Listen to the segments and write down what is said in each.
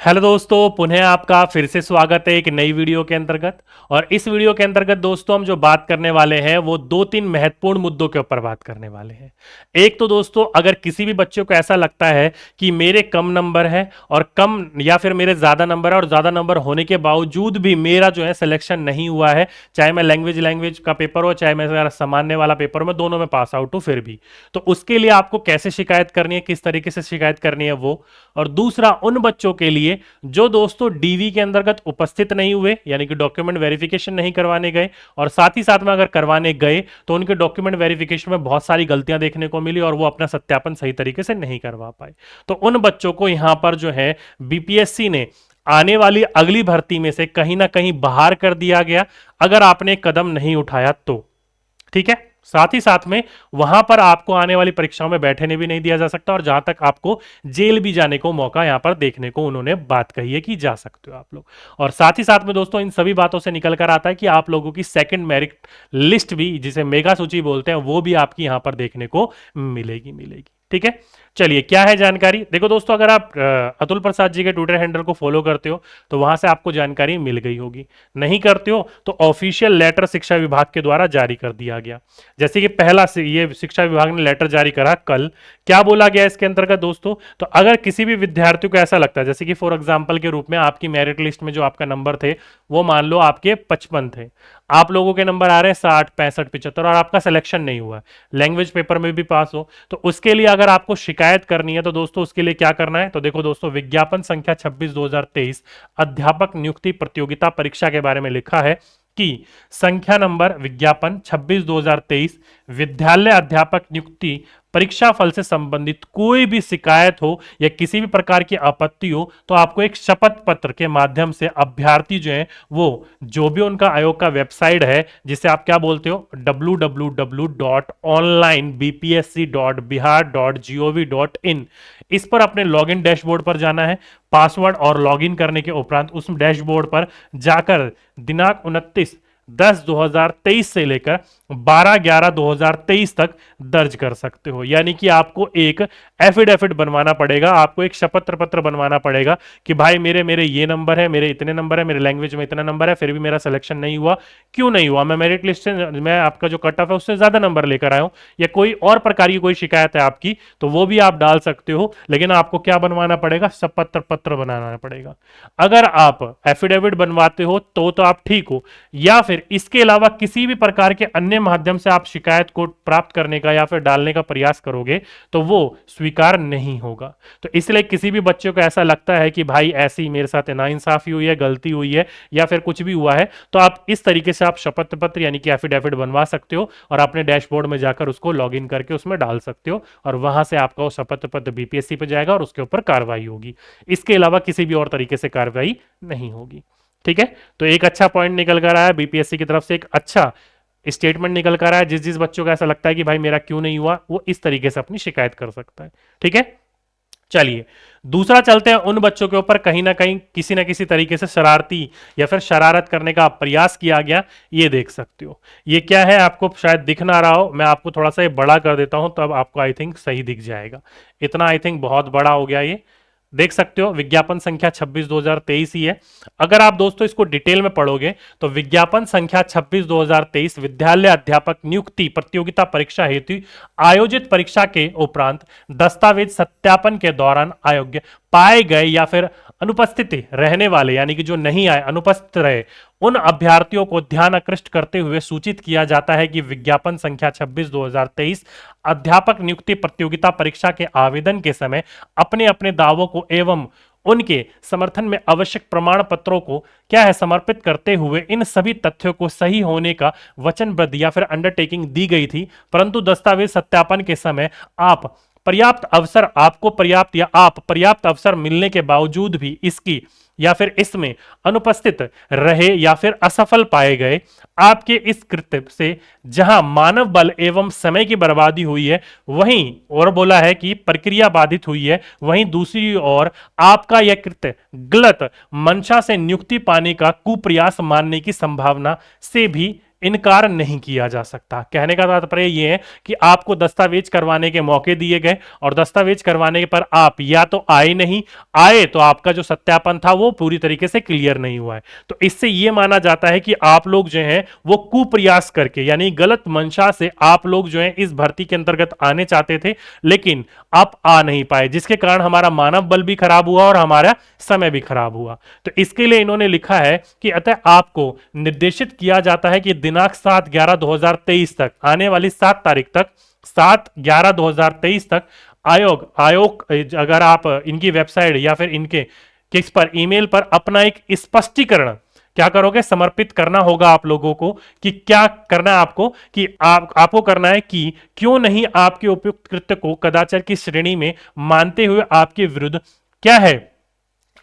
Hello दोस्तों, पुनः आपका फिर से स्वागत है एक नई वीडियो के अंतर्गत। और इस वीडियो के अंतर्गत दोस्तों हम जो बात करने वाले हैं वो दो तीन महत्वपूर्ण मुद्दों के ऊपर बात करने वाले हैं। एक तो दोस्तों, अगर किसी भी बच्चे को ऐसा लगता है कि मेरे कम नंबर है और कम या फिर मेरे ज़्यादा नंबर है और ज़्यादा नंबर होने के बावजूद भी मेरा जो है सिलेक्शन नहीं हुआ है, चाहे मैं लैंग्वेज का पेपर हो चाहे मैं सामान्य वाला पेपर हो, मैं दोनों में पास आउट हूँ फिर भी, तो उसके लिए आपको कैसे शिकायत करनी है, किस तरीके से शिकायत करनी है वो। और दूसरा, उन बच्चों के लिए जो दोस्तों डीवी के अंतर्गत उपस्थित नहीं हुए, यानी कि डॉक्यूमेंट वेरिफिकेशन नहीं करवाने गए, और साथ ही साथ में अगर करवाने गए तो उनके डॉक्यूमेंट वेरिफिकेशन में बहुत सारी गलतियां देखने को मिली और वो अपना सत्यापन सही तरीके से नहीं करवा पाए। तो उन बच्चों को यहां पर जो है बीपीएससी ने आने वाली अगली भर्ती में से कहीं ना कहीं बाहर कर दिया गया, अगर आपने कदम नहीं उठाया तो। ठीक है, साथ ही साथ में वहां पर आपको आने वाली परीक्षाओं में बैठने भी नहीं दिया जा सकता, और जहां तक आपको जेल भी जाने को मौका यहां पर देखने को उन्होंने बात कही है कि जा सकते हो आप लोग। और साथ ही साथ में दोस्तों, इन सभी बातों से निकल कर आता है कि आप लोगों की सेकंड मेरिट लिस्ट भी, जिसे मेगा सूची बोलते हैं, वो भी आपकी यहां पर देखने को मिलेगी मिलेगी। ठीक है, चलिए क्या है जानकारी। देखो दोस्तों, अगर आप अतुल प्रसाद जी के ट्विटर हैंडल को फॉलो करते हो तो वहां से आपको जानकारी मिल गई होगी, नहीं करते हो तो ऑफिशियल लेटर शिक्षा विभाग के द्वारा जारी कर दिया गया। जैसे कि पहला से ये शिक्षा विभाग ने लेटर जारी करा कल। क्या बोला गया इसके अंतर्गत दोस्तों, तो अगर किसी भी विद्यार्थी को ऐसा लगता है, जैसे कि फॉर एग्जांपल के रूप में आपकी मेरिट लिस्ट में जो आपका नंबर थे वो मान लो आपके 55 थे, आप लोगों के नंबर आ रहे हैं 60, 65, 75 और आपका सिलेक्शन नहीं हुआ, लैंग्वेज पेपर में भी पास हो, तो उसके लिए अगर आपको शिकायत करनी है तो दोस्तों उसके लिए क्या करना है, तो देखो दोस्तों, विज्ञापन संख्या 26/2023 अध्यापक नियुक्ति प्रतियोगिता परीक्षा के बारे में लिखा है कि संख्या नंबर विज्ञापन 26/2023 विद्यालय अध्यापक नियुक्ति परीक्षा फल से संबंधित कोई भी शिकायत हो या किसी भी प्रकार की आपत्ति हो तो आपको एक शपथ पत्र के माध्यम से अभ्यर्थी जो है वो जो भी उनका आयोग का वेबसाइट है, जिसे आप क्या बोलते हो, www.onlinebpsc.bihar.gov.in, इस पर अपने लॉगिन डैशबोर्ड पर जाना है। पासवर्ड और लॉगिन करने के उपरांत उस डैशबोर्ड पर जाकर दिनांक 29/10/2023 से लेकर 12/11/2023 तक दर्ज कर सकते हो। यानी कि आपको एक एफिडेविट बनवाना पड़ेगा, आपको एक शपथ पत्र बनवाना पड़ेगा कि भाई मेरे मेरे ये नंबर है, मेरे इतने नंबर है, मेरे लैंग्वेज में इतना नंबर है, फिर भी मेरा सिलेक्शन नहीं हुआ। क्यों नहीं हुआ? मैं मेरिट लिस्ट से, मैं आपका जो कट ऑफ है उससे ज्यादा नंबर लेकर आया हूं, या कोई और प्रकार की कोई शिकायत है आपकी, तो वो भी आप डाल सकते हो। लेकिन आपको क्या बनवाना पड़ेगा? शपथ पत्र बनाना पड़ेगा। अगर आप एफिडेविट बनवाते हो तो आप ठीक हो, या फिर इसके अलावा किसी भी प्रकार के अन्य माध्यम से आप शिकायत को प्राप्त करने का या फिर डालने का प्रयास करोगे तो वो स्वीकार नहीं होगा। तो इसलिए किसी भी बच्चे को ऐसा लगता है कि भाई ऐसी मेरे साथ नाइंसाफी हुई है, गलती हुई है या फिर कुछ भी हुआ है, तो आप इस तरीके से आप शपथ पत्र यानी कि एफिडेविट बनवा सकते हो और अपने डैशबोर्ड में जाकर उसको लॉग इन करके उसमें डाल सकते हो, और वहां से आपका वो शपथ पत्र बीपीएससी पे जाएगा और उसके ऊपर कार्रवाई होगी। इसके अलावा किसी भी और तरीके से कार्रवाई नहीं होगी। ठीक है, तो एक अच्छा पॉइंट निकल कर आया बीपीएससी की तरफ से, एक अच्छा स्टेटमेंट निकल कर आया। जिस जिस बच्चों को ऐसा लगता है कि भाई मेरा क्यों नहीं हुआ, वो इस तरीके से अपनी शिकायत कर सकता है। ठीक है, चलिए दूसरा चलते हैं उन बच्चों के ऊपर कहीं ना कहीं किसी ना किसी तरीके से शरारती या फिर शरारत करने का प्रयास किया गया। ये देख सकते हो, ये क्या है, आपको शायद दिख ना रहा हो, मैं आपको थोड़ा सा ये बड़ा कर देता हूं तब आपको आई थिंक सही दिख जाएगा। इतना आई थिंक बहुत बड़ा हो गया, ये देख सकते हो विज्ञापन संख्या 26/2023 ही है। अगर आप दोस्तों इसको डिटेल में पढ़ोगे तो विज्ञापन संख्या 26/2023 विद्यालय अध्यापक नियुक्ति प्रतियोगिता परीक्षा हेतु आयोजित परीक्षा के उपरांत दस्तावेज सत्यापन के दौरान अयोग्य पाए गए या फिर अनुपस्थित रहने वाले, यानी कि जो नहीं आए, अनुपस्थित रहे, उन अभ्यर्थियों को ध्यान आकृष्ट करते हुए सूचित किया जाता है कि विज्ञापन संख्या 26/2023 अध्यापक नियुक्ति प्रतियोगिता परीक्षा के आवेदन के समय अपने अपने दावों को एवं उनके समर्थन में आवश्यक प्रमाण पत्रों को क्या है समर्पित करते हुए इन सभी तथ्यों को सही होने का वचनबद्ध या फिर अंडरटेकिंग दी गई थी, परंतु दस्तावेज सत्यापन के समय आप पर्याप्त अवसर मिलने के बावजूद भी इसकी या फिर इसमें अनुपस्थित रहे या फिर असफल पाए गए। आपके इस कृत्य से जहां मानव बल एवं समय की बर्बादी हुई है, वहीं और बोला है कि प्रक्रिया बाधित हुई है, वहीं दूसरी ओर आपका यह कृत्य गलत मंशा से नियुक्ति पाने का कुप्रयास मानने की संभावना से भी इनकार नहीं किया जा सकता। कहने का तात्पर्य यह है कि आपको दस्तावेज करवाने के मौके दिए गए और दस्तावेज करवाने पर आप या तो आए नहीं, आए तो आपका जो सत्यापन था वो पूरी तरीके से क्लियर नहीं हुआ है। तो इससे यह माना जाता है कि आप लोग जो हैं वो कुप्रयास करके यानी गलत मंशा से आप लोग जो हैं इस भर्ती के अंतर्गत आने चाहते थे, लेकिन आप आ नहीं पाए, जिसके कारण हमारा मानव बल भी खराब हुआ और हमारा समय भी खराब हुआ। तो इसके लिए इन्होंने लिखा है कि अतः आपको निर्देशित किया जाता है कि दिनांक 7/11/2023 तक, आने वाली 7 तारीख तक, 7/11/2023 तक आयोग अगर आप इनकी वेबसाइट या फिर इनके किस पर ईमेल पर अपना एक स्पष्टीकरण क्या करोगे, समर्पित करना होगा आप लोगों को कि क्या करना है आपको, कि आपको करना है कि क्यों नहीं आपके उपयुक्त कृत्य को कदाचार की श्रेणी में मानते हुए आपके विरुद्ध क्या है,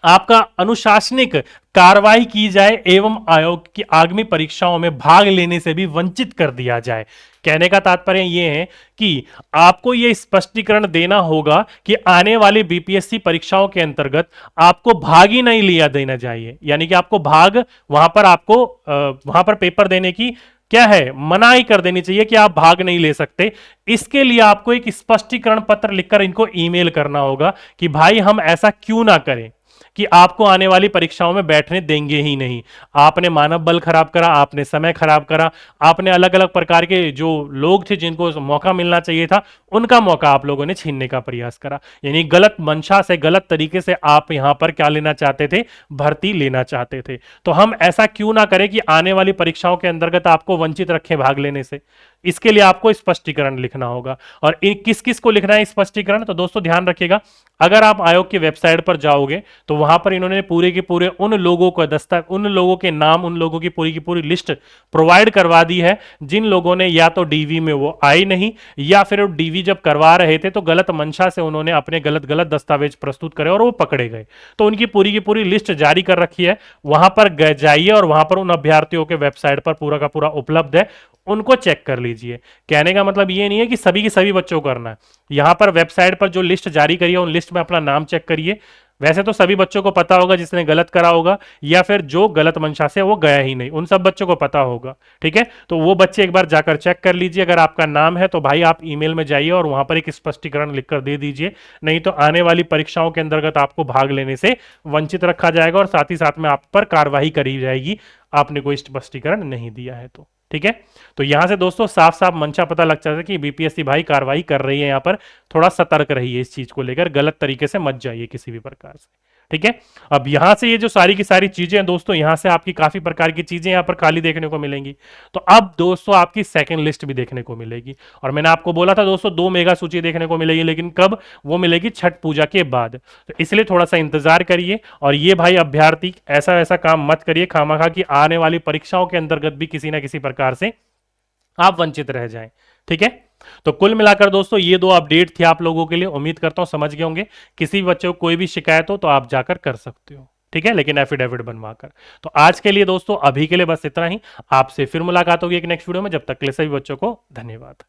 आपका अनुशासनिक कार्रवाई की जाए एवं आयोग की आगामी परीक्षाओं में भाग लेने से भी वंचित कर दिया जाए। कहने का तात्पर्य यह है कि आपको यह स्पष्टीकरण देना होगा कि आने वाली बीपीएससी परीक्षाओं के अंतर्गत आपको भाग ही नहीं लिया देना चाहिए, यानी कि आपको भाग वहां पर पेपर देने की क्या है, मनाही कर देनी चाहिए कि आप भाग नहीं ले सकते। इसके लिए आपको एक स्पष्टीकरण पत्र लिखकर इनको ईमेल करना होगा कि भाई हम ऐसा क्यों ना करें कि आपको आने वाली परीक्षाओं में बैठने देंगे ही नहीं। आपने मानव बल खराब करा, आपने समय खराब करा, आपने अलग अलग प्रकार के जो लोग थे जिनको मौका मिलना चाहिए था उनका मौका आप लोगों ने छीनने का प्रयास करा। यानी गलत मंशा से, गलत तरीके से आप यहां पर क्या लेना चाहते थे, भर्ती लेना चाहते थे। तो हम ऐसा क्यों ना करें कि आने वाली परीक्षाओं के अंतर्गत आपको वंचित रखें भाग लेने से। इसके लिए आपको स्पष्टीकरण लिखना होगा। और किस किस को लिखना है स्पष्टीकरण, तो दोस्तों ध्यान रखिएगा, अगर आप आयोग की वेबसाइट पर जाओगे तो वहां पर इन्होंने पूरे के पूरे उन लोगों के नाम, उन लोगों की पूरी लिस्ट प्रोवाइड करवा दी है जिन लोगों ने या तो डीवी में वो आए नहीं, या फिर डीवी जब करवा रहे थे तो गलत मंशा से उन्होंने अपने गलत दस्तावेज प्रस्तुत करे और वो पकड़े गए। तो उनकी पूरी लिस्ट जारी कर रखी है, वहां पर जाइए और वहां पर उन अभ्यर्थियों के वेबसाइट पर पूरा का पूरा उपलब्ध है, उनको चेक कर लीजिए। कहने का मतलब ये नहीं है कि सभी के सभी बच्चों को करना है। यहां पर वेबसाइट पर जो लिस्ट जारी करी है उन लिस्ट में अपना नाम चेक करिए। वैसे तो सभी बच्चों को पता होगा जिसने गलत करा होगा या फिर जो गलत मंशा से वो गया ही नहीं, उन सब बच्चों को पता होगा। ठीक है, तो वो बच्चे एक बार जाकर चेक कर लीजिए। अगर आपका नाम है तो भाई आप ईमेल में जाइए और वहां पर एक स्पष्टीकरण लिखकर दे दीजिए, नहीं तो आने वाली परीक्षाओं के अंतर्गत आपको भाग लेने से वंचित रखा जाएगा और साथ ही साथ में आप पर कार्रवाई करी जाएगी, आपने कोई स्पष्टीकरण नहीं दिया है तो। ठीक है, तो यहां से दोस्तों साफ साफ मंशा पता लग जाता है कि बीपीएससी भाई कार्रवाई कर रही है। यहां पर थोड़ा सतर्क रहिए इस चीज को लेकर, गलत तरीके से मत जाइए किसी भी प्रकार से। ठीक है, अब यहां से ये जो सारी की सारी चीजें हैं दोस्तों, यहां से आपकी काफी प्रकार की चीजें यहां पर खाली देखने को मिलेंगी। तो अब दोस्तों आपकी सेकंड लिस्ट भी देखने को मिलेगी, और मैंने आपको बोला था दोस्तों 2 मेगा सूची देखने को मिलेगी, लेकिन कब, वो मिलेगी छठ पूजा के बाद। तो इसलिए थोड़ा सा इंतजार करिए, और ये भाई अभ्यर्थी ऐसा वैसा काम मत करिए खामखा कि आने वाली परीक्षाओं के अंतर्गत भी किसी ना किसी प्रकार से आप वंचित रह जाएं। ठीक है, तो कुल मिलाकर दोस्तों ये 2 अपडेट थे आप लोगों के लिए। उम्मीद करता हूं समझ गए होंगे। किसी भी बच्चे को कोई भी शिकायत हो तो आप जाकर कर सकते हो, ठीक है, लेकिन एफिडेविट बनवाकर। तो आज के लिए दोस्तों अभी के लिए बस इतना ही। आपसे फिर मुलाकात होगी एक नेक्स्ट वीडियो में। जब तक के लिए सभी बच्चों को धन्यवाद।